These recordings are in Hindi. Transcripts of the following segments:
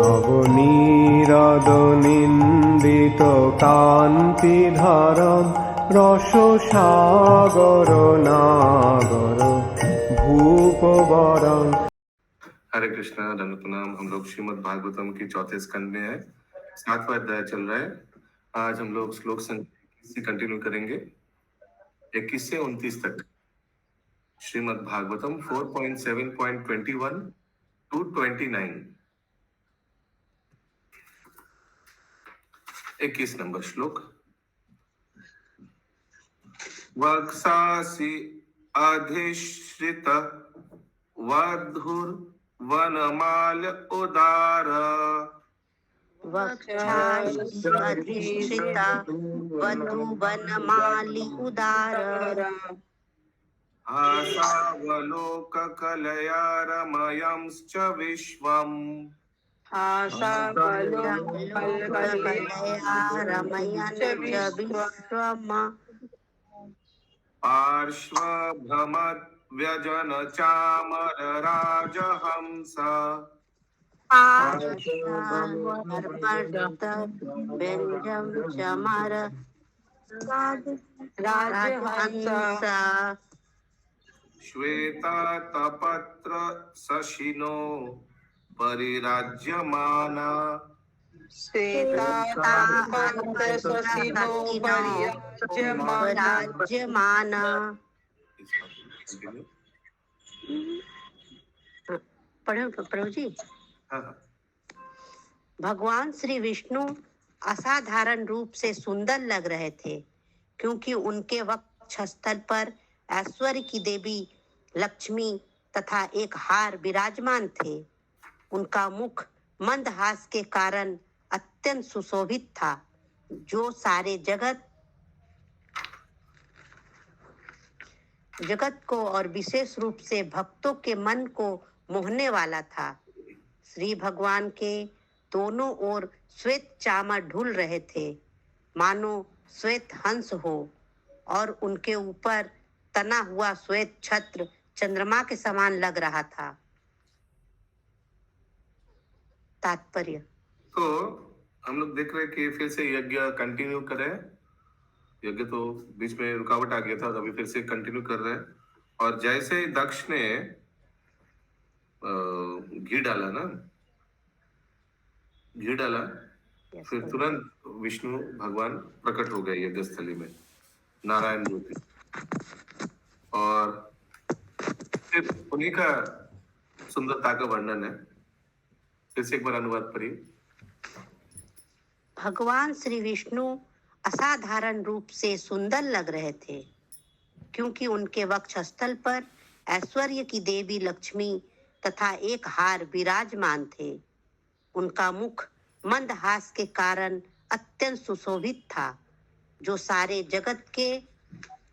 নবনীরদনিন্দিত কান্তিধারম রসসাগর নাগর भूपवरं। हरे कृष्णा, दंड प्रणाम। हम लोग श्रीमद् भागवतम की चौथे स्कंद में है, 7वां अध्याय चल रहा है। आज हम लोग श्लोक संख्या 21 से कंटिन्यू करेंगे, 21 से 29 तक। श्रीमद् भागवतम 4.7.21 to 29। 21 नंबर श्लोक। वक्षासि अधिश्रित वधुर्वनमाल उदार वक्षाधिष्ठिता वधूवनमाली उदार आशावलोककलया रमयंश्च विश्वम् कलया रमयन् च विश्वम् पार्श्वभ्रमद्व्यजन चामर राजहंस व्यंजम चमर राजहंस श्वेतातपत्र शशिनो परिराज्यमाना राज्यमाना। प्रभु जी, भगवान श्री विष्णु असाधारण रूप से सुंदर लग रहे थे, क्योंकि उनके वक्षस्थल पर ऐश्वर्य की देवी लक्ष्मी तथा एक हार विराजमान थे। उनका मुख मंदहास के कारण अत्यंत सुशोभित था, जो सारे जगत को और विशेष रूप से भक्तों के मन को मोहने वाला था। श्री भगवान के दोनों ओर श्वेत चामर ढुल रहे थे, मानो श्वेत हंस हो, और उनके ऊपर तना हुआ श्वेत छत्र चंद्रमा के समान लग रहा था। तात्पर्य। तो हम लोग देख रहे हैं कि फिर से यज्ञ कंटिन्यू करें। यज्ञ तो बीच में रुकावट आ गया था, अभी फिर से कंटिन्यू कर रहे हैं। और जैसे दक्ष ने घी डाला ना, घी डाला, फिर तुरंत विष्णु भगवान प्रकट हो गए यज्ञ स्थली में, नारायण रूपी। और फिर उन्हीं का सुंदरता का वर्णन है। फिर से एक बार अनुवाद करिए। भगवान श्री विष्णु असाधारण रूप से सुंदर लग रहे थे, क्योंकि उनके वक्षस्थल पर ऐश्वर्य की देवी लक्ष्मी तथा एक हार विराजमान थे। उनका मुख मंदहास के कारण अत्यंत सुशोभित था, जो सारे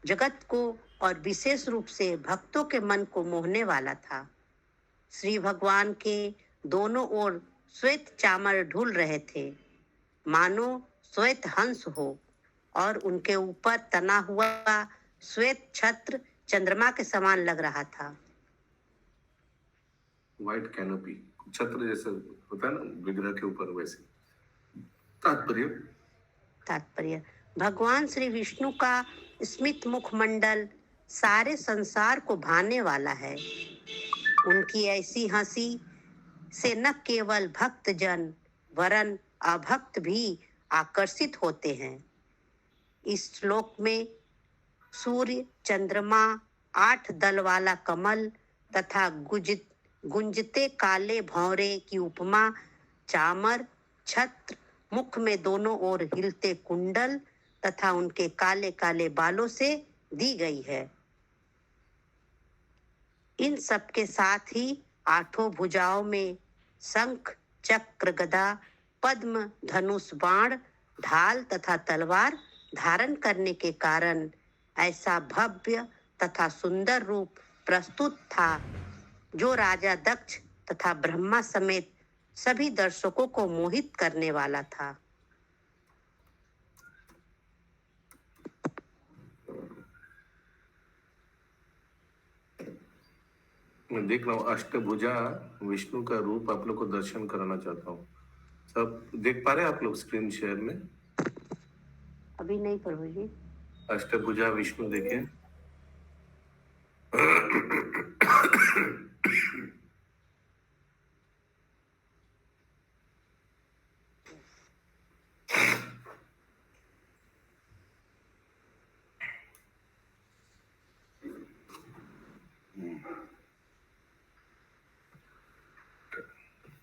जगत को और विशेष रूप से भक्तों के मन को मोहने वाला था। श्री भगवान के दोनों ओर श्वेत चामर ढुल रहे थे, मानो श्वेत हंस हो, और उनके ऊपर तना हुआ श्वेत छत्र चंद्रमा के समान लग रहा था। व्हाइट कैनोपी, छत्र जैसे होता है ना विग्रह के ऊपर, वैसे। तात्पर्य। भगवान श्री विष्णु का स्मित मुखमंडल सारे संसार को भाने वाला है। उनकी ऐसी हंसी से न केवल भक्त जन वरन अभक्त भी आकर्षित होते हैं। इस श्लोक में सूर्य, चंद्रमा, 8 दल वाला कमल तथा गुंजते काले भौरे की उपमा चामर, छत्र, मुख में दोनों ओर हिलते कुंडल तथा उनके काले काले बालों से दी गई है। इन सब के साथ ही 8 भुजाओं में शंख, चक्र, गदा, पद्म, धनुष, बाण, ढाल तथा तलवार धारण करने के कारण ऐसा भव्य तथा सुंदर रूप प्रस्तुत था, जो राजा दक्ष तथा ब्रह्मा समेत सभी दर्शकों को मोहित करने वाला था। मैं देख रहा हूँ अष्टभुजा विष्णु का रूप आप लोग को दर्शन कराना चाहता हूँ। सब देख पा रहे हैं आप लोग स्क्रीन शेयर में? अभी नहीं प्रभु जी। अष्टभुजा विष्णु देखें।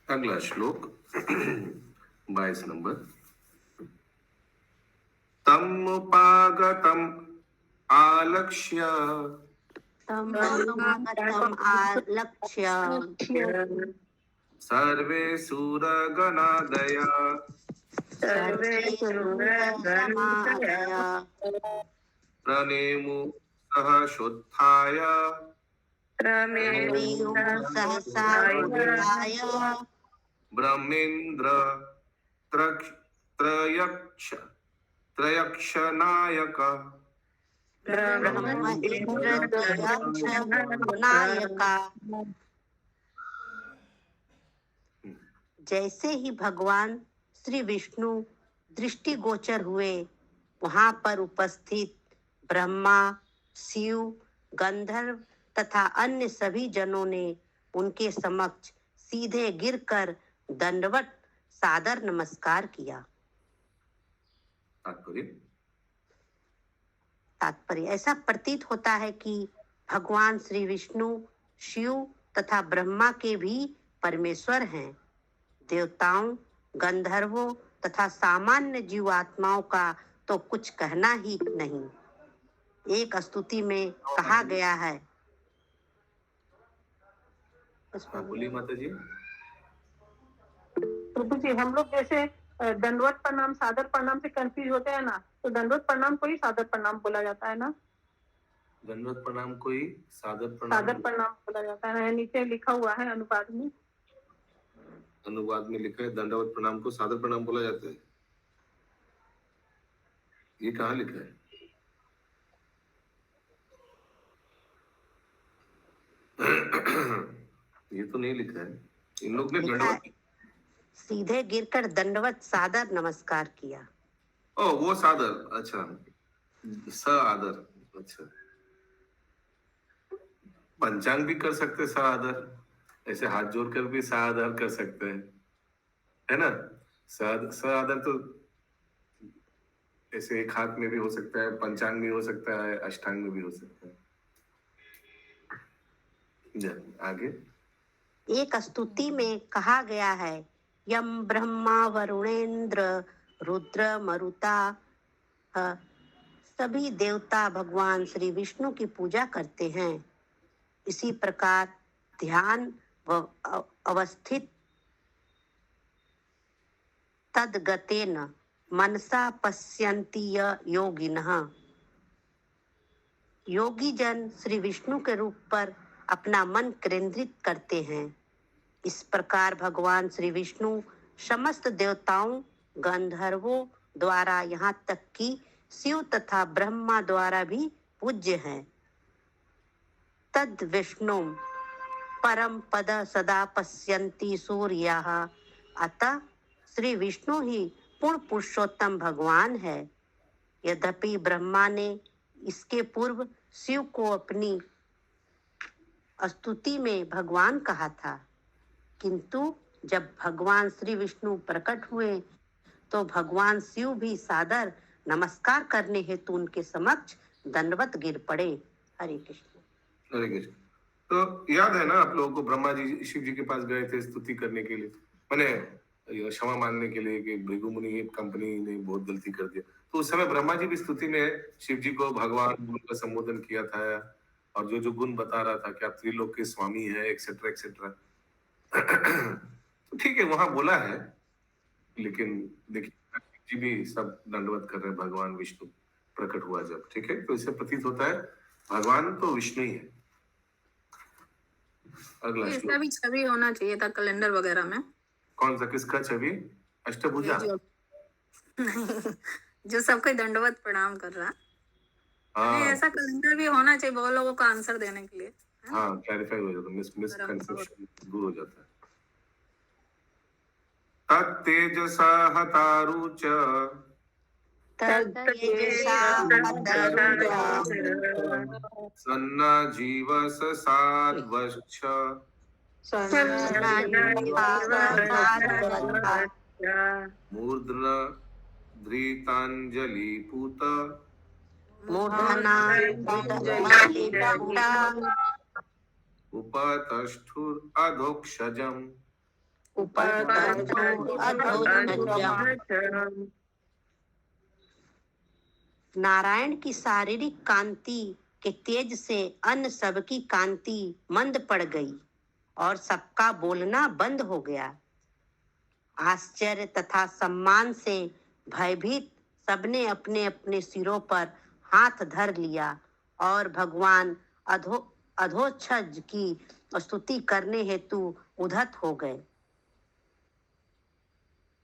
अगला श्लोक 22 नंबर। तम उपागतम आलक्ष्य तम उपागतम आलक्ष्य सर्वे सूरगणादया सर्वे सूरगणादय प्रणेमु सहसोत्थाय प्रमेयो सहसा उत्थाय ब्रह्मेन्द्र त्रयक्ष त्रयक्षनायक ब्रह्म इंद्र त्रयक्ष नायका। जैसे ही भगवान श्री विष्णु दृष्टिगोचर हुए, वहां पर उपस्थित ब्रह्मा, शिव, गंधर्व तथा अन्य सभी जनों ने उनके समक्ष सीधे गिरकर दंडवत सादर नमस्कार किया। तात्पर्य ऐसा प्रतीत होता है कि भगवान श्री विष्णु शिव तथा ब्रह्मा के भी परमेश्वर हैं। देवताओं, गंधर्वों तथा सामान्य जीवात्माओं का तो कुछ कहना ही नहीं। एक स्तुति में कहा गया है। बोलिए माता जी। प्रभु जी, हम लोग जैसे दंडवत प्रणाम सादर प्रणाम से कंफ्यूज होते हैं ना, तो दंडवत प्रणाम को ही सादर प्रणाम बोला जाता है ना? दंडवत प्रणाम को ही सादर प्रणाम बोला जाता है ना? नीचे लिखा हुआ है अनुवाद में। अनुवाद में लिखा है दंडवत प्रणाम को सादर प्रणाम बोला जाता है। ये कहाँ लिखा है? ये तो नहीं लिखा है। इन लोग ने दंडवत सीधे गिरकर दंडवत सादर नमस्कार किया। ओ वो सादर, अच्छा स आदर, अच्छा। पंचांग भी कर सकते स आदर, ऐसे हाथ जोड़कर भी स आदर कर सकते हैं, है ना? स आदर तो ऐसे एक हाथ में भी हो सकता है, पंचांग भी हो सकता है, अष्टांग में भी हो सकता है। आगे एक स्तुति में कहा गया है, यम ब्रह्मा वरुणेन्द्र रुद्र मरुता, सभी देवता भगवान श्री विष्णु की पूजा करते हैं। इसी प्रकार ध्यान व अवस्थित तद्गतेन मनसा पश्यन्ति योगिनः। योगी जन श्री विष्णु के रूप पर अपना मन केंद्रित करते हैं। इस प्रकार भगवान श्री विष्णु समस्त देवताओं, गंधर्वों द्वारा यहाँ तक कि शिव तथा ब्रह्मा द्वारा भी पूज्य हैं। तद विष्णु परम पद सदा पश्यन्ति सूर्याः। अतः श्री विष्णु ही पूर्ण पुरुषोत्तम भगवान है। यद्यपि ब्रह्मा ने इसके पूर्व शिव को अपनी स्तुति में भगवान कहा था, किंतु जब भगवान श्री विष्णु प्रकट हुए तो भगवान शिव भी सादर नमस्कार करने हेतु उनके समक्ष दंडवत गिर पड़े। हरे कृष्ण। हरे कृष्ण। तो याद है ना आप लोगों को, ब्रह्मा जी शिव जी के पास गए थे स्तुति करने के लिए, मैंने क्षमा मांगने के लिए कि भृगु मुनि कंपनी ने बहुत गलती कर दिया। तो उस समय ब्रह्मा जी भी स्तुति में शिव जी को भगवान गुण का संबोधन किया था, और जो जो गुण बता रहा था कि आप त्रिलोक के स्वामी है, एक्सेट्रा एक्सेट्रा। तो ठीक है, वहां बोला है, लेकिन देखिए जी भी सब दंडवत कर रहे हैं भगवान विष्णु प्रकट हुआ जब। ठीक है, तो इससे प्रतीत होता है भगवान तो विष्णु ही है। अगला इसका भी छवि होना चाहिए था कैलेंडर वगैरह में। कौन सा, किसका छवि? अष्टभुजा जो सबको दंडवत प्रणाम कर रहा। हाँ, ऐसा कैलेंडर भी होना चाहिए बहुत लोगों को आंसर देने के लिए। हाँ, क्लैरिफाई हो जाता है, मिसकंसेप्शन दूर हो जाता है। तत्तेजसा हतारु च तत्तेजसा हतरुचा सन्ना जीवस साध्वश्च सन्नायुवा साधवता मूर्ध्न धृताञ्जलिपूत मूर्धना धृतमलिपुटा उपतष्ठुरधोक्षजम् उपतस्थो अधोक्षजम्। नारायण की शारीरिक कांति के तेज से अन्य सबकी कांति मंद पड़ गई और सबका बोलना बंद हो गया। आश्चर्य तथा सम्मान से भयभीत सबने अपने अपने सिरों पर हाथ धर लिया और भगवान अधोक्षज की स्तुति करने हेतु उद्धत हो गए।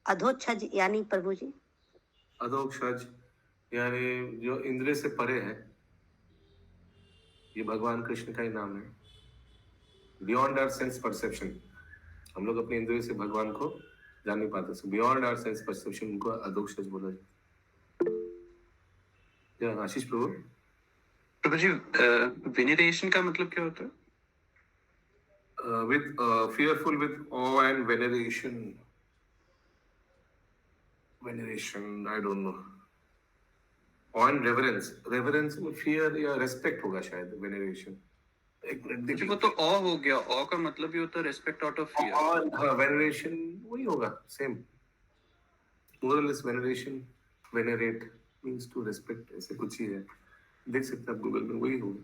अधोक्षज यानी प्रभु जी अधोक्षज यानी जो इंद्रिय से परे है, ये भगवान कृष्ण का ही नाम है। बियॉन्ड आवर सेंस परसेप्शन, हम लोग अपने इंद्रिय से भगवान को जान नहीं पाते, so beyond our sense perception उनको अधोक्षज बोला जाता है। आशीष प्रभु। प्रभु जी, वेनेरेशन का मतलब क्या होता है? With fearful with awe and veneration, I don't know. Awe and reverence में fear या respect होगा शायद, veneration। एक मिनट जी, देखिए। वो तो ऑ हो गया, ऑ का मतलब ही होता है रेस्पेक्ट आउट ऑफ फियर। और veneration वही होगा, same। More or less veneration, venerate means to respect, ऐसे कुछ ही है, देख सकते हैं आप गूगल में, वही होगा।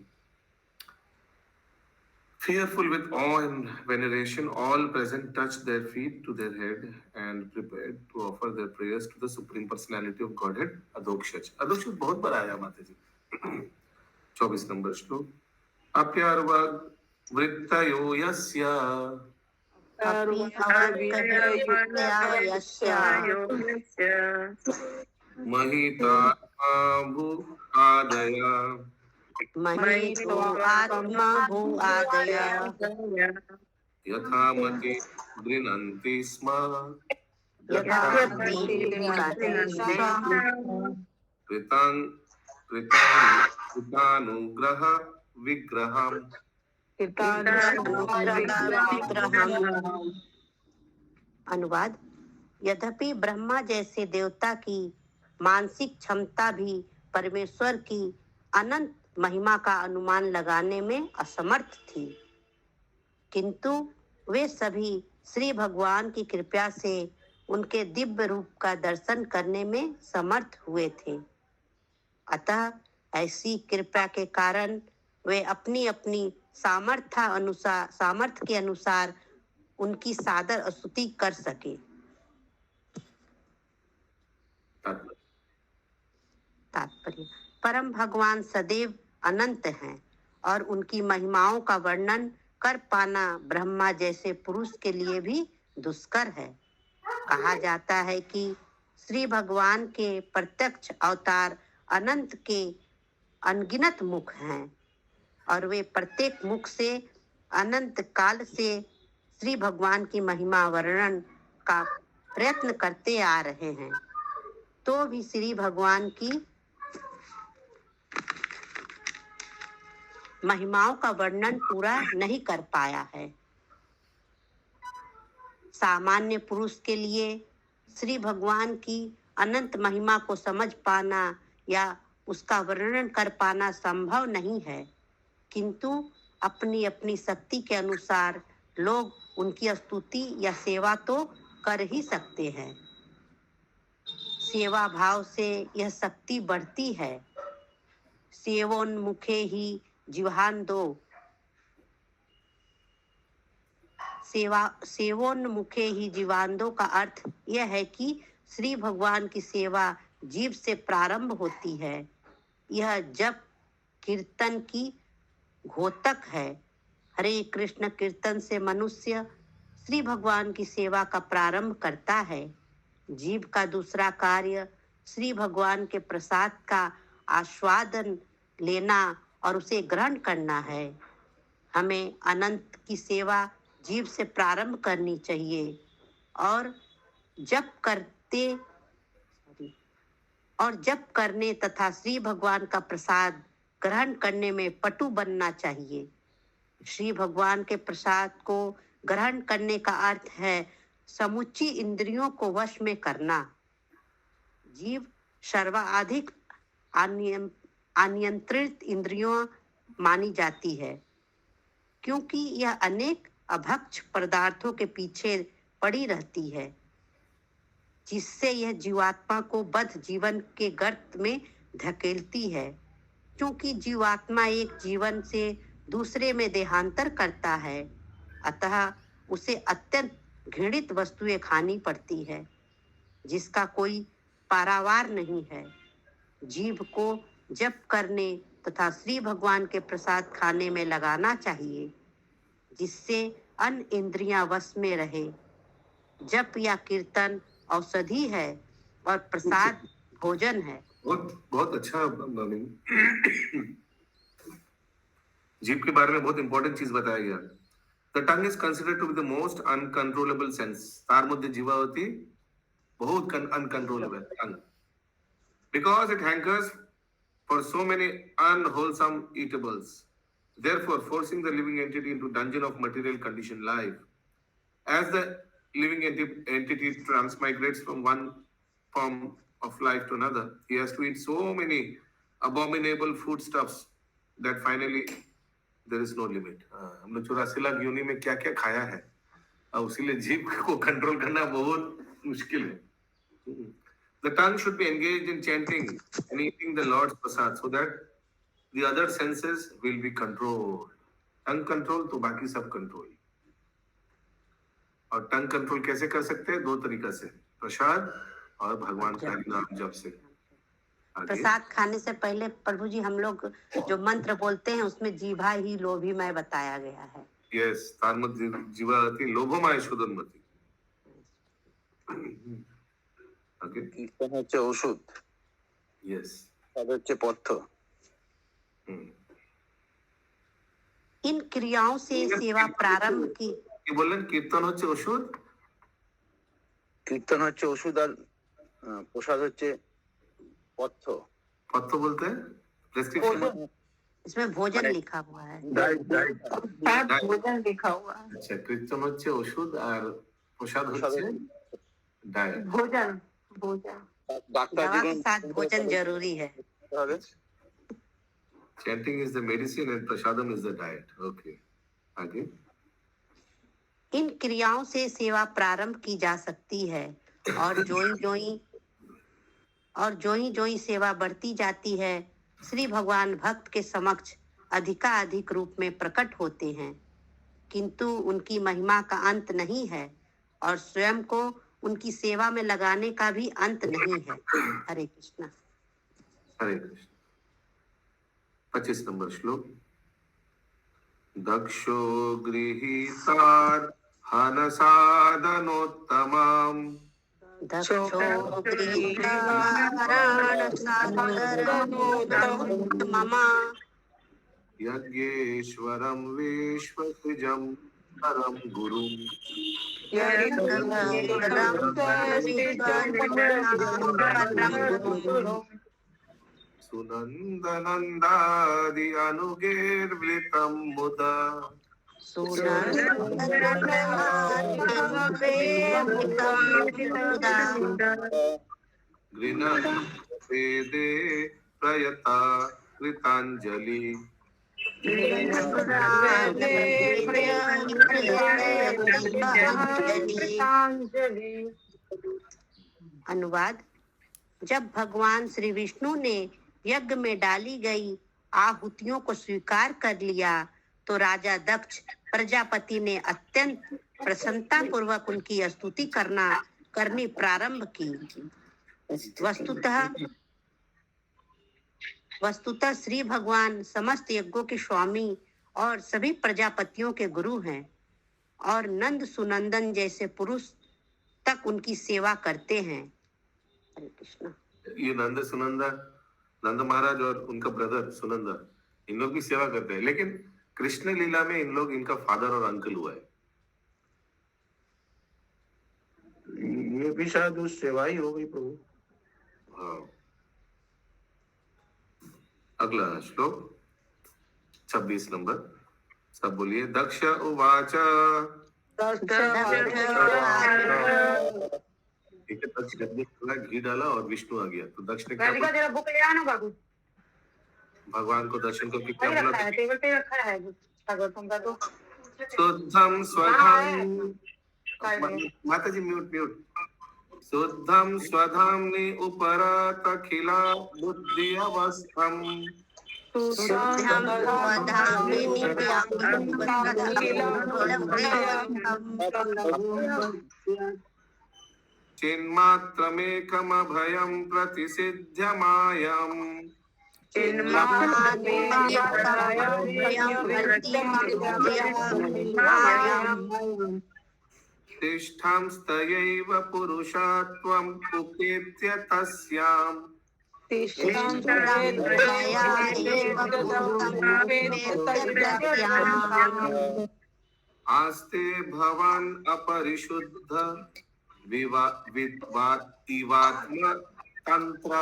Fearful with awe and veneration, all present touched their feet to their head and prepared to offer their prayers to the Supreme Personality of Godhead, Adokshaj। अधोक्षज बहुत बार आया माता जी। 24 नंबर श्लोक। अप्यार्वाग वृत्तयो यस्य अपि अवद्गजस्य महितात्मा भूआदय महितो आत्मा भू आदय यथा मति गृह्णन्ति स्म यथा कृतानुग्रह विग्रहम्। अनुवाद। यद्यपि ब्रह्मा जैसे देवता की मानसिक क्षमता भी परमेश्वर की अनंत महिमा का अनुमान लगाने में असमर्थ थी, किंतु वे सभी श्री भगवान की कृपा से उनके दिव्य रूप का दर्शन करने में समर्थ हुए थे। अतः ऐसी कृपा के कारण वे अपनी अपनी सामर्थ्य के अनुसार उनकी सादर स्तुति कर सके। तात्पर्य। परम भगवान सदैव अनंत हैं और उनकी महिमाओं का वर्णन कर पाना ब्रह्मा जैसे पुरुष के लिए भी दुष्कर है। कहा जाता है कि श्री भगवान के प्रत्यक्ष अवतार अनंत के अनगिनत मुख हैं और वे प्रत्येक मुख से अनंत काल से श्री भगवान की महिमा वर्णन का प्रयत्न करते आ रहे हैं, तो भी श्री भगवान की महिमाओं का वर्णन पूरा नहीं कर पाया है। सामान्य पुरुष के लिए श्री भगवान की अनंत महिमा को समझ पाना या उसका वर्णन कर पाना संभव नहीं है, किंतु अपनी अपनी शक्ति के अनुसार लोग उनकी स्तुति या सेवा तो कर ही सकते हैं। सेवा भाव से यह शक्ति बढ़ती है। सेवोन्मुखे ही जिह्वान्दो, सेवोन्मुखे ही जीवांदो का अर्थ यह है कि श्री भगवान की सेवा जीव से प्रारंभ होती है। यह जप कीर्तन की घोतक है। हरे कृष्ण कीर्तन से मनुष्य श्री भगवान की सेवा का प्रारंभ करता है। जीव का दूसरा कार्य श्री भगवान के प्रसाद का आस्वादन लेना और उसे ग्रहण करना है। हमें अनंत की सेवा जीव से प्रारंभ करनी चाहिए और जप करने तथा श्री भगवान का प्रसाद ग्रहण करने में पटु बनना चाहिए। श्री भगवान के प्रसाद को ग्रहण करने का अर्थ है समुच्ची इंद्रियों को वश में करना। जीव सर्वाधिक अनियंत्रित इंद्रियों मानी जाती है, क्योंकि यह अनेक अभक्ष पदार्थों के पीछे पड़ी रहती है, जिससे यह जीवात्मा को बद्ध जीवन के गर्त में धकेलती है। क्योंकि जीवात्मा एक जीवन से दूसरे में देहांतर करता है, अतः उसे अत्यंत घृणित वस्तुएं खानी पड़ती है, जिसका कोई पारावार नहीं है। जीव को जप करने तथा श्री भगवान के प्रसाद खाने में लगाना चाहिए, जिससे अन्य इंद्रियां वश में रहे। जप या कीर्तन औषधि है और प्रसाद भोजन है। बहुत अच्छा जीभ के बारे में बहुत इंपॉर्टेंट चीज बताया गया। The tongue is considered to be the most uncontrollable sense. तार मध्य जीवा होती बहुत uncontrollable tongue, because it hankers for so many unwholesome eatables, therefore forcing the living entity into dungeon of material conditioned life. As the living entity transmigrates from one form of life to another, he has to eat so many abominable foodstuffs that finally there is no limit. हमने 84 लाख योनि में क्या क्या खाया है, और उसीलिए जीभ को कंट्रोल करना बहुत मुश्किल है। The tongue should be engaged in chanting and eating the Lord's prasad, so that the other senses will be controlled. Tongue control तो बाकी सब कंट्रोल। और टंग कंट्रोल कैसे कर सकते हैं? 2 तरीका से, प्रसाद और भगवान का नाम जप से। प्रसाद खाने से पहले प्रभु जी हम लोग जो मंत्र बोलते हैं उसमें जीवा ही लोभीमय बताया गया है। यस, तारमत जीवा अति लोभमय शुद्धमति। ओके, কীর্তন হচ্ছে ওষুধ, यस, তবে হচ্ছে পথ্য। इन क्रियाओं से सेवा प्रारंभ की। কি বললেন? কীর্তন হচ্ছে ওষুধ, কীর্তন হচ্ছে ওষুধ, আর প্রসাদ হচ্ছে পথ্য। পথ্য বলতে প্রেসক্রিপशन, इसमें भोजन लिखा हुआ है। भोजन लिखा हुआ है। আচ্ছা, কীর্তন হচ্ছে ওষুধ আর প্রসাদ হচ্ছে ডায়েট। भोजन भोजन ডাক্তার दवा के साथ भोजन जरूरी है। হবে। Chanting is the medicine and prasadam is the diet. Okay, आगे। इन क्रियाओं से सेवा प्रारंभ की जा सकती है, और जोई सेवा बढ़ती जाती है, श्री भगवान भक्त के समक्ष अधिकाधिक रूप में प्रकट होते हैं, किंतु उनकी महिमा का अंत नहीं है और स्वयं को उनकी सेवा में लगाने का भी अंत नहीं है। हरे कृष्णा। हरे कृष्ण। 25 नंबर श्लोक। दक्षो गृहीतार हनसादनोत्तमम् दक्षो गृहीतारणसादनोत्तमम् यज्ञेश्वरं विश्वसृजं परं गुरुं सुनंदनंदादि अनुगैर्वृतं मुदा गृह्णन्ते प्रयता कृतांजलि। अनुवाद। जब भगवान श्री विष्णु ने यज्ञ में डाली गई आहुतियों को स्वीकार कर लिया तो राजा दक्ष प्रजापति ने अत्यंत प्रसन्नता पूर्वक उनकी स्तुति करनी प्रारंभ की। वस्तुतः श्री भगवान समस्त यज्ञों के स्वामी और सभी प्रजापतियों के गुरु हैं, और नंद सुनंदन जैसे पुरुष तक उनकी सेवा करते हैं। हरे कृष्णा। ये नंद महाराज और उनका ब्रदर सुनंदा, इन लोग भी सेवा करते हैं, लेकिन कृष्ण लीला में इन लोग इनका फादर और अंकल हुआ है। ये भी शायद उस सेवा ही हो गई प्रभु। हाँ। अगला श्लोक 26 नंबर, सब बोलिए। दक्ष उवाच, ठीक है, दक्ष ने थोड़ा घी डाला और विष्णु आ गया, तो दक्ष ने क्या बोला? तेरा बुक ले आना बाबू, भगवान को दर्शन करके क्या वही बोला? रखा है, टेबल पे रखा है भागवतम का। तो शुद्धम स्वधाम, माता जी म्यूट म्यूट। शुद्धम स्वधाम्नि उपरत अखिला बुद्धि अवस्थम, शुद्धं वदामि चिन्मात्रमेकमभयं प्रतिसिद्ध्यमायम्, तिष्ठां स्तयैव पुरुषा त्वम् उपेत्य तस्याम्, आस्ते भवान् अपरिशुद्ध विद्वात्म तंत्र।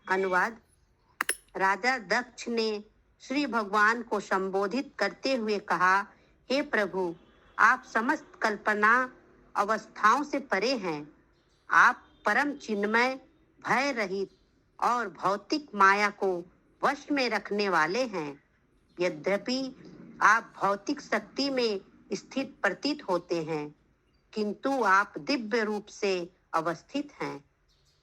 अनुवाद। राजा दक्ष ने श्री भगवान को संबोधित करते हुए कहा, हे प्रभु, आप समस्त कल्पना अवस्थाओं से परे हैं। आप परम चिन्मय, भय रहित और भौतिक माया को वश में रखने वाले हैं। यद्यपि आप भौतिक शक्ति में स्थित प्रतीत होते हैं, किंतु आप दिव्य रूप से अवस्थित हैं।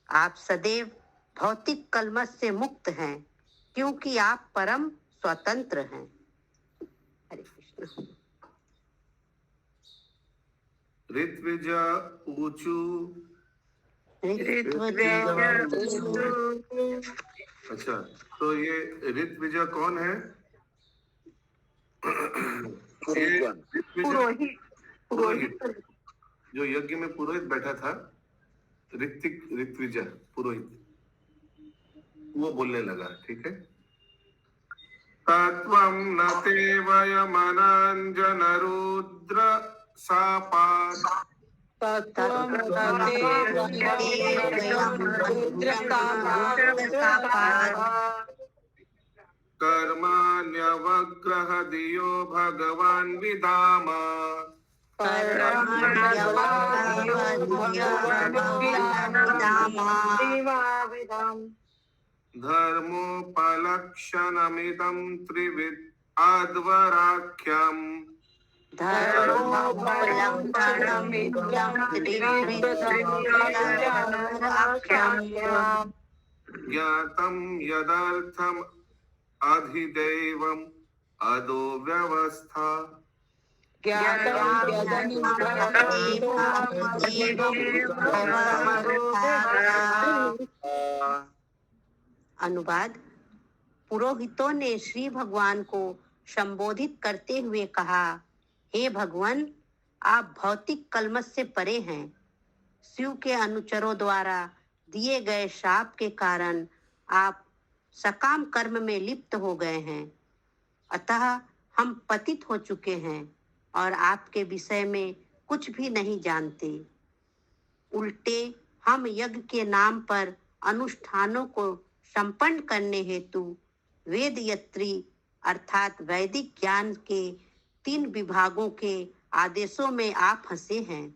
आप सदैव भौतिक कलमश से मुक्त हैं, क्योंकि आप परम स्वतंत्र हैं। हरे कृष्ण। ऋत्विज ऊचु, अच्छा, तो ये ऋत्विज कौन है? पुरोहित, जो यज्ञ में पुरोहित बैठा था, ऋत्विज पुरोहित, वो बोलने लगा, ठीक है। तत्वं न ते वयमनाञ्जन रुद्र सापात्, कर्माण्यवग्रह दियो भगवान् विदाम, धर्मोपलक्षणमिदं त्रिविध आद्वराख्यम्, ज्ञातं यदर्थम् अधिदैवम् अदो व्यवस्था। अनुवाद। पुरोहितों ने श्री भगवान को संबोधित करते हुए कहा, हे भगवान, आप भौतिक कलमश से परे हैं। शिव के अनुचरों द्वारा दिए गए शाप के कारण आप सकाम कर्म में लिप्त हो गए हैं। अतः हम पतित हो चुके हैं और आपके विषय में कुछ भी नहीं जानते। उल्टे हम यज्ञ के नाम पर अनुष्ठानों को संपन्न करने हेतु वेदयत्री अर्थात वैदिक ज्ञान के 3 विभागों के आदेशों में आप फंसे हैं।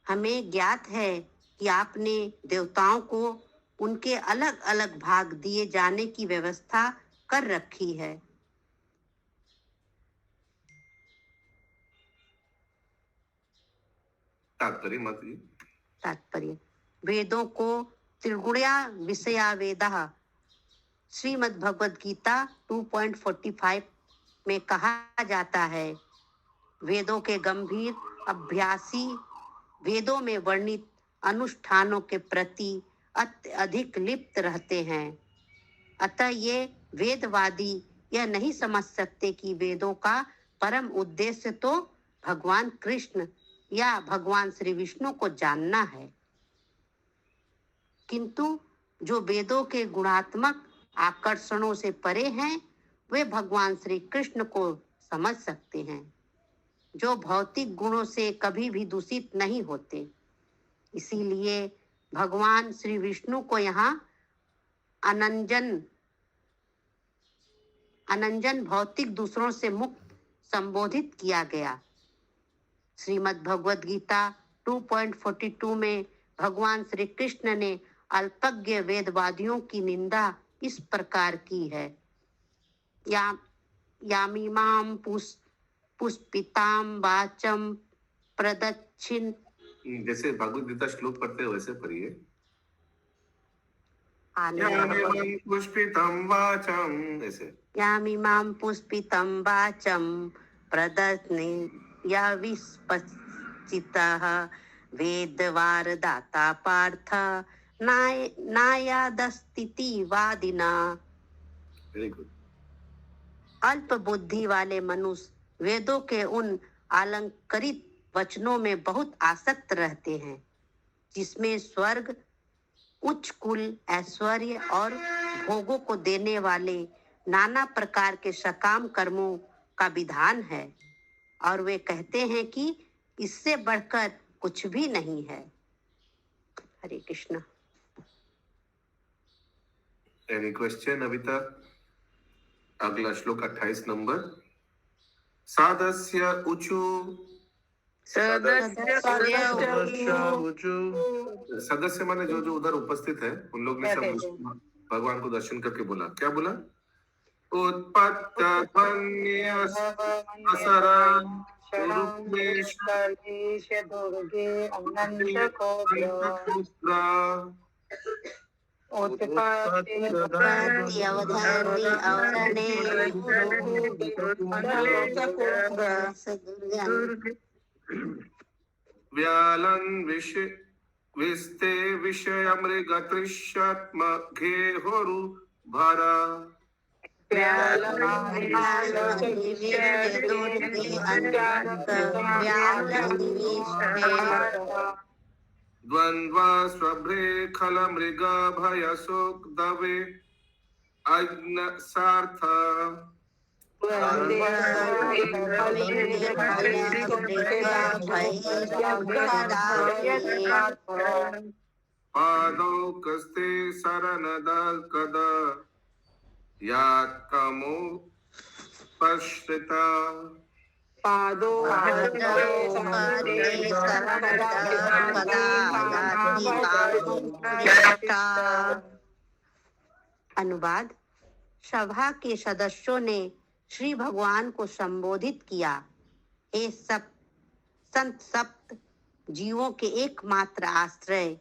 हमें ज्ञात है कि आपने देवताओं को उनके अलग अलग भाग दिए जाने की व्यवस्था कर रखी है। तात्पर्य। वेदों को त्रिगुण्या विषया वेदः, श्रीमद् भगवद गीता 2.45 में कहा जाता है, वेदों के गंभीर अभ्यासी वेदों में वर्णित अनुष्ठानों के प्रति अत्यधिक लिप्त रहते हैं। अतः ये वेदवादी यह नहीं समझ सकते कि वेदों का परम उद्देश्य तो भगवान कृष्ण या भगवान श्री विष्णु को जानना है, किंतु जो वेदों के गुणात्मक आकर्षणों से परे हैं, वे भगवान श्री कृष्ण को समझ सकते हैं, जो भौतिक गुणों से कभी भी दूषित नहीं होते। इसीलिए भगवान श्री विष्णु को यहाँ अनंजन भौतिक दूसरों से मुक्त संबोधित किया गया। श्रीमद् भगवद गीता 2.42 में भगवान श्री कृष्ण ने अल्पज्ञ वेदवादियों की निंदा इस प्रकार की है। यामिमाम पुष्पिताम वाचम प्रदक्षिण। जैसे भगवद गीता श्लोक पढ़ते हो वैसे पढ़िए। यामिमाम पुष्पितं वाचम्, ऐसे यामिमाम पुष्पितं वाचम प्रदक्षिण्य विस्पचितः वेदवारदाता पार्थ नायादस्तिति वादिना। Very good. अल्प बुद्धि वाले मनुष्य वेदों के उन अलंकृत वचनों में बहुत आसक्त रहते हैं, जिसमें स्वर्ग, उच्च कुल, ऐश्वर्य और भोगों को देने वाले नाना प्रकार के सकाम कर्मों का विधान है, और वे कहते हैं कि इससे बढ़कर कुछ भी नहीं है। हरे कृष्ण। एनी क्वेश्चन अभी तक? अगला श्लोक 28 नंबर। सादस्य ऊचु। सदस्य माने जो उधर उपस्थित है, उन लोग ने सब भगवान को दर्शन करके बोला। क्या बोला? उत्पत्त व्यालन विस्ते विषय मृगतृष्यात्म घेहोरु भरा। द्वंद्वा स्वभ्रे खल मृग भय शोक दवे अग्न सार्थ। पादौ कस्ते शरणदल कद यात्कमो पश्रिता। अनुवाद। सभा के सदस्यों ने श्री भगवान को संबोधित किया। हे संत सप्त जीवों के एकमात्र आश्रय,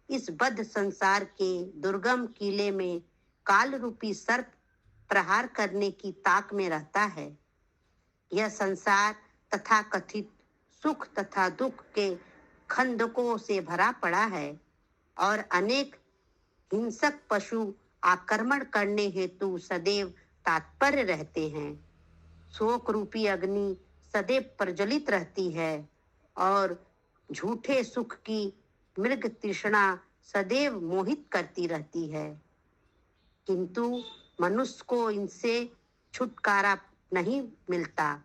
इस बद्ध संसार के दुर्गम किले में काल रूपी सर्प प्रहार करने की ताक में रहता है। यह संसार तथा कथित सुख तथा दुख के खंदकों से भरा पड़ा है, और अनेक हिंसक पशु आक्रमण करने हेतु सदैव तात्पर्य रहते हैं। शोक रूपी अग्नि सदैव प्रज्वलित रहती है, और झूठे सुख की मृग तृष्णा सदैव मोहित करती रहती है, किंतु मनुष्य को इनसे छुटकारा नहीं मिलता।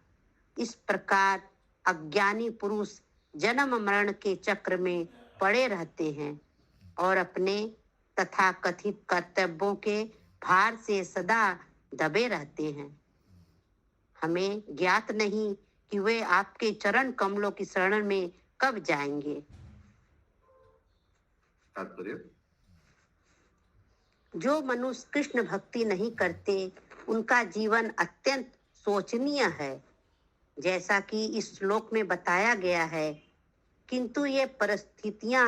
इस प्रकार अज्ञानी पुरुष जन्म मरण के चक्र में पड़े रहते हैं, और अपने तथा कथित कर्तव्यों के भार से सदा दबे रहते हैं। हमें ज्ञात नहीं कि वे आपके चरण कमलों की शरण में कब जाएंगे। तात्पर्य। जो मनुष्य कृष्ण भक्ति नहीं करते, उनका जीवन अत्यंत शोचनीय है, जैसा कि इस श्लोक में बताया गया है। किंतु ये परिस्थितियां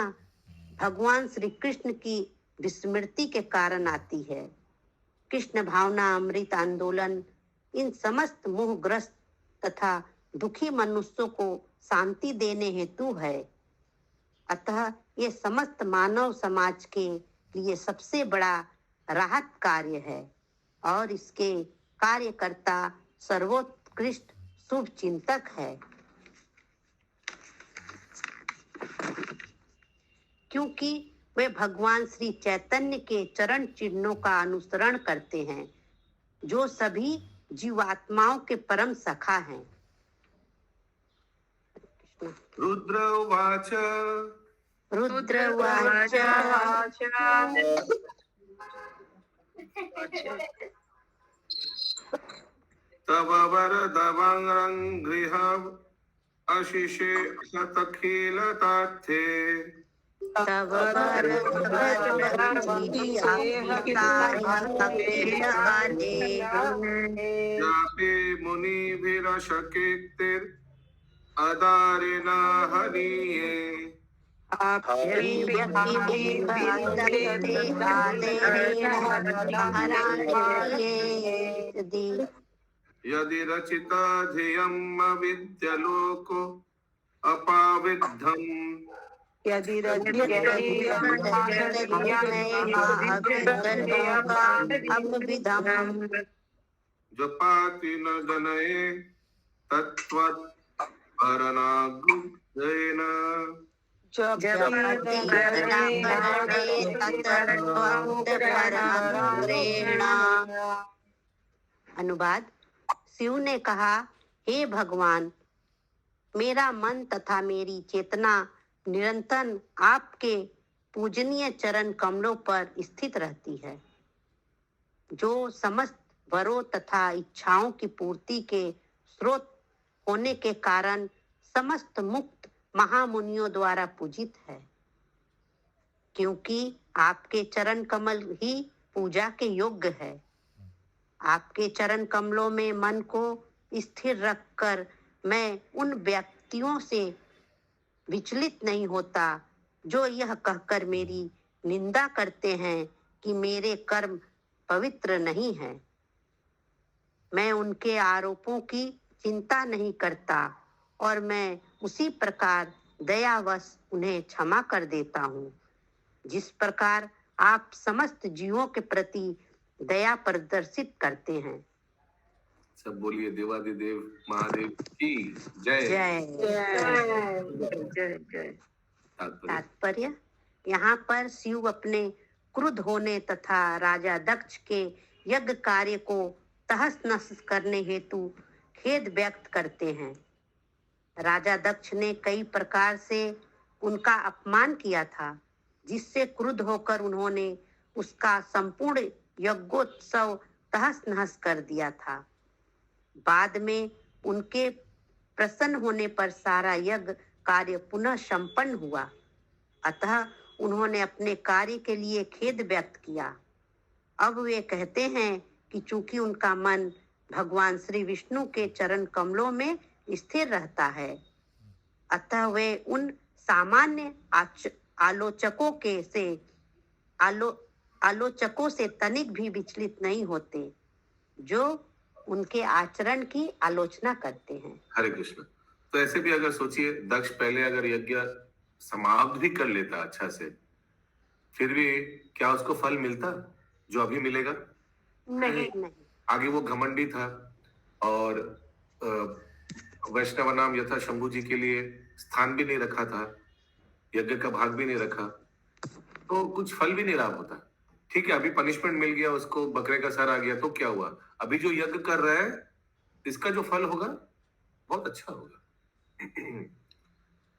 भगवान श्री कृष्ण की विस्मृति के कारण आती है। कृष्ण भावना अमृत आंदोलन इन समस्त मोहग्रस्त तथा दुखी मनुष्यों को शांति देने हेतु है। अतः ये समस्त मानव समाज के लिए सबसे बड़ा राहत कार्य है, और इसके कार्यकर्ता सर्वोत्कृष्ट शुभ चिंतक है। क्योंकि वे भगवान श्री चैतन्य के चरण चिन्हों का अनुसरण करते हैं, जो सभी जीवात्माओं के परम सखा हैं। रुद्र उवाच रुद्रवाच तव वरदवरं गृह आशिषे शतखिलतार्थे तव यापि मुनिभिरशकीर्तिर् अदारेण हनीये यदि रचिता धियम् अविद्यलोको अपाविद्धम् जपाति न जनये तत्त्वत् परनागुप्तेन अनुवाद। शिव ने कहा, हे भगवान, मेरा मन तथा मेरी चेतना निरंतर आपके पूजनीय चरण कमलों पर स्थित रहती है, जो समस्त वरों तथा इच्छाओं की पूर्ति के स्रोत होने के कारण समस्त मुक्त महामुनियों द्वारा पूजित है। क्योंकि आपके चरण कमल ही पूजा के योग्य है। आपके चरण कमलों में मन को स्थिर रखकर मैं उन व्यक्तियों से विचलित नहीं होता जो यह कहकर मेरी निंदा करते हैं कि मेरे कर्म पवित्र नहीं हैं। मैं उनके आरोपों की चिंता नहीं करता और मैं उसी प्रकार दयावश उन्हें क्षमा कर देता हूँ, जिस प्रकार आप समस्त जीवों के प्रति दया प्रदर्शित करते हैं। सब बोलिए देवादिदेव महादेव की जय। जय जय जय। तात्पर्य। यहाँ पर शिव अपने क्रुद्ध होने तथा राजा दक्ष के यज्ञ कार्य को तहस नहस करने हेतु खेद व्यक्त करते हैं। राजा दक्ष ने कई प्रकार से उनका अपमान किया था, जिससे क्रुद्ध होकर उन्होंने उसका संपूर्ण यज्ञोत्सव तहस नहस कर दिया था। बाद में उनके प्रसन्न होने पर सारा यज्ञ कार्य पुनः संपन्न हुआ। अतः उन्होंने अपने कार्य के लिए खेद व्यक्त किया। अब वे कहते हैं कि चूंकि उनका मन भगवान श्री विष्णु के चरण कमलों में स्थिर रहता है, अतः वे उन सामान्य आलोचकों से तनिक भी विचलित नहीं होते, जो उनके आचरण की आलोचना करते हैं। हरे कृष्ण। तो ऐसे भी अगर सोचिए, दक्ष पहले अगर यज्ञ समाप्त भी कर लेता अच्छा से, फिर भी क्या उसको फल मिलता जो अभी मिलेगा? नहीं। आगे वो घमंडी था और वैष्णव नाम यथा शंभू जी के लिए स्थान भी नहीं रखा था, यज्ञ का भाग भी नहीं रखा, तो कुछ फल भी नहीं लाभ होता। ठीक है, अभी पनिशमेंट मिल गया उसको, बकरे का सर आ गया, तो क्या हुआ? अभी जो यज्ञ कर रहा है इसका जो फल होगा बहुत अच्छा होगा।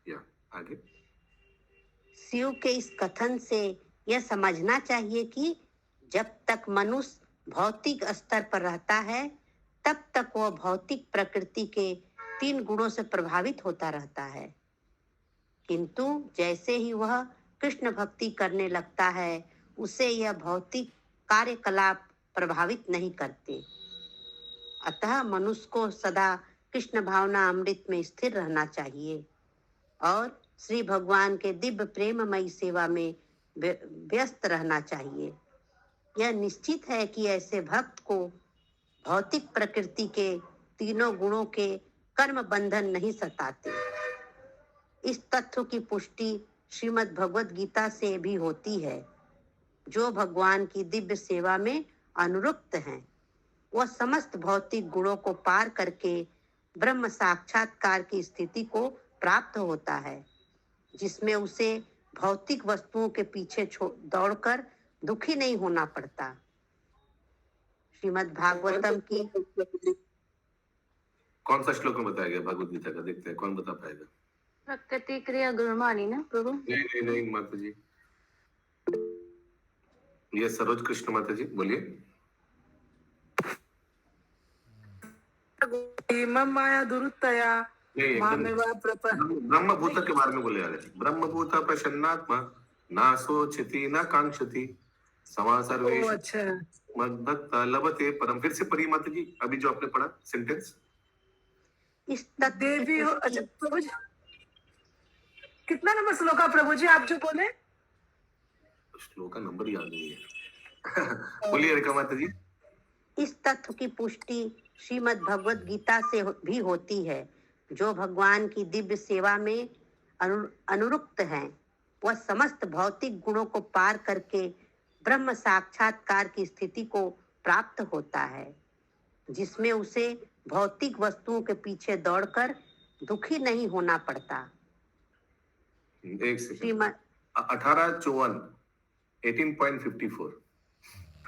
या आगे शिव के इस कथन से यह समझना चाहिए कि जब तक मनुष्य भौतिक स्तर पर रहता है, तब तक वह भौतिक प्रकृति के 3 गुणों से प्रभावित होता रहता है। किंतु जैसे ही वह कृष्ण भक्ति करने लगता है, उसे यह भौतिक कार्यकलाप प्रभावित नहीं करते। अतः मनुष्य को सदा कृष्ण भावना अमृत में स्थिर रहना चाहिए और श्री भगवान के दिव्य प्रेममयी सेवा में व्यस्त रहना चाहिए। यह निश्चित है कि ऐसे भक्त को भौतिक प्रकृति के 3 गुणों के कर्म बंधन नहीं सताते। इस तथ्य की पुष्टि श्रीमद् भगवद गीता से भी होती है। जो भगवान की दिव्य सेवा में अनुरक्त हैं, वह समस्त भौतिक गुणों को पार करके ब्रह्म साक्षात्कार की स्थिति को प्राप्त होता है, जिसमें उसे भौतिक वस्तुओं के पीछे दौड़कर दुखी नहीं होना पड़ता। श्रीमद् भागवतम की कौन सा श्लोक में बताया गया भगवत गीता का? देखते हैं कौन बता पाएगा। प्रकृति क्रिया गुणमानी ना प्रभु। नहीं नहीं नहीं माता जी, ये सरोज कृष्ण माता जी बोलिए। माया दुरुत्तया नहीं एकदम ब्रह्मभूत के बारे में बोले जा रहे। ब्रह्मभूत प्रसन्नात्मा ना सोचती ना कांक्षती समा सर्वेश अच्छा मद्भक्त लभते परम। फिर से पढ़िए माता जी, अभी जो आपने पढ़ा सेंटेंस। इस तत्व देवी हो। अच्छा प्रभु जी, कितना नंबर श्लोक है प्रभु जी आप जो बोले? श्लोक का नंबर याद नहीं है। बोलिए रेखा माता जी। इस तत्व की पुष्टि श्रीमद् भगवत गीता से भी होती है। जो भगवान की दिव्य सेवा में अनुरुक्त हैं, वह समस्त भौतिक गुणों को पार करके ब्रह्म साक्षात्कार की स्थिति को प्राप्त होता है, जिसमें उसे भौतिक वस्तुओं के पीछे दौड़कर दुखी नहीं होना पड़ता। एक सेकंड। श्रीमद् 1854 18.54।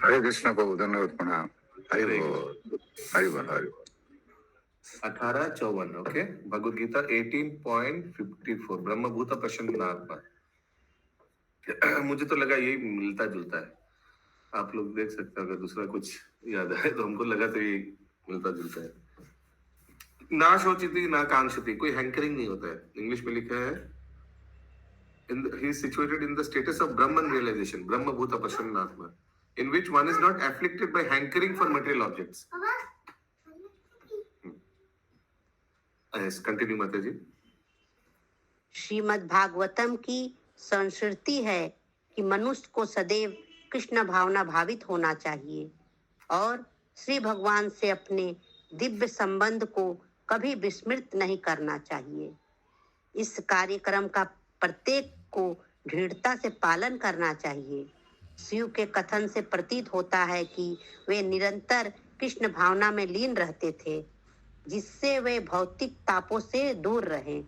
हरे कृष्ण प्रभु, धन्यवाद, प्रणाम। हरि बोल, हरि बोल, हरि बोल। 1854 ओके। भगवद गीता 18.54 ब्रह्मभूत प्रसन्नात्मा। मुझे तो लगा यही मिलता जुलता है, आप लोग देख सकते हैं अगर दूसरा कुछ याद है तो। हमको लगा तो ये मिलता जुलता है। ना शोचती ना कांक्षती, कोई हैंकरिंग नहीं होता है। इंग्लिश में लिखा है he is situated in the status of Brahman realization, Brahma Bhuta Prasannatma, in which one is not afflicted by hankering for material objects. Yes, continue माता जी। श्रीमद् भागवतम की संस्कृति है कि मनुष्य को सदैव कृष्ण भावना भावित होना चाहिए और श्री भगवान से अपने दिव्य संबंध को कभी विस्मृत नहीं करना चाहिए। इस कार्यक्रम का प्रत्येक को दृढ़ता से पालन करना चाहिए। शिव के कथन से प्रतीत होता है कि वे निरंतर कृष्ण भावना में लीन रहते थे, जिससे वे भौतिक तापों से दूर रहें।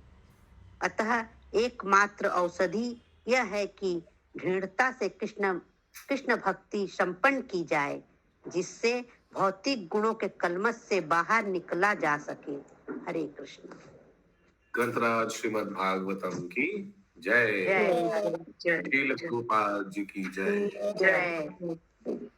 अतः एकमात्र औषधि यह है कि दृढ़ता से कृष्ण भक्ति संपन्न की जाए, जिससे भौतिक गुणों के कलमश से बाहर निकला जा सके। हरे कृष्ण। ग्रंथराज श्रीमद् भागवतम की जय। जय श्रील प्रभुपाद जी की जय। जय।